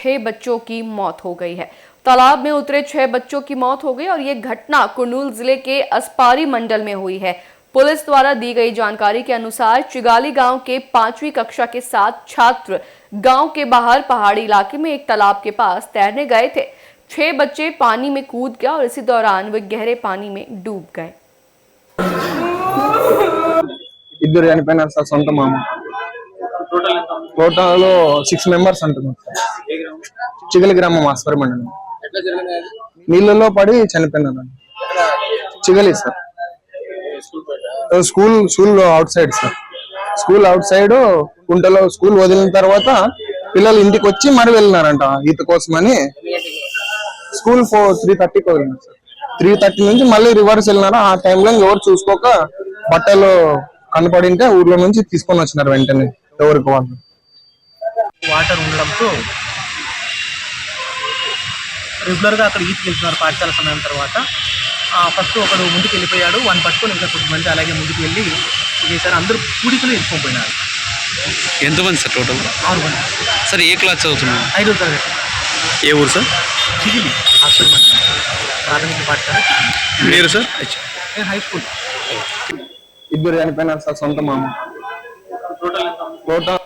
6 बच्चों की मौत हो गई है। तालाब में उतरे 6 बच्चों की मौत हो गई और ये घटना कुर्नूल जिले के अस्पारी मंडल में हुई है। पुलिस द्वारा दी गई जानकारी के अनुसार चिगाली गांव के 5वीं कक्षा के 7 छात्र गांव के बाहर पहाड़ी इलाके में एक तालाब के पास तैरने गए थे। 6 बच्चे पानी में कूद गए और इसी दौरान वे गहरे पानी में डूब गए। ఇద్దరు చనిపోయినారు సార్ సొంత మామ టోటల్ 6 మెంబర్స్ అంటున్నారు చిగలి గ్రామం ఆస్పరి మండలం నీళ్ళలో పడి చనిపోయినారు చిగలి sir school outside sir school outside కుంటలో స్కూల్ వదిలిన తర్వాత పిల్లలు ఇంటికి వచ్చి మరి వెళ్ళినారంట ఈత కోసమని స్కూల్ 3:30కి వదిలినారు సార్ 3:30 నుంచి మళ్ళీ రివర్స్ వెళ్ళినారు ఆ టైంలో ఎవరు చూసుకోక బట్టలు కనపడింటే ఊర్లో నుంచి తీసుకొని వచ్చినారు వెంటనే ఎవరికి వాళ్ళు వాటర్ ఉండడంతో రెగ్యులర్గా అక్కడ ఈతకి వెళ్తున్నారు పాఠశాల సమయం తర్వాత ఫస్ట్ ఒకడు ముందుకు వెళ్ళిపోయాడు వాడిని పట్టుకొని ఇంకా కొంతమంది అలాగే ముందుకు వెళ్ళి చేశారు అందరూ కూడికలు ఎత్తుకోపోయినారు ఎంతమంది సార్ టోటల్ 6 మంది సార్ ఏ క్లాస్ చదువుతున్నారు 5వ తరగతి ఏ ఊరు సార్ చిగిలి హాస్టల్ ప్రాథమిక పాఠశాల మీరు సార్ నేను హై స్కూల్ ఇద్దరు చనిపోయినారు సార్ సొంత మామ టోటల్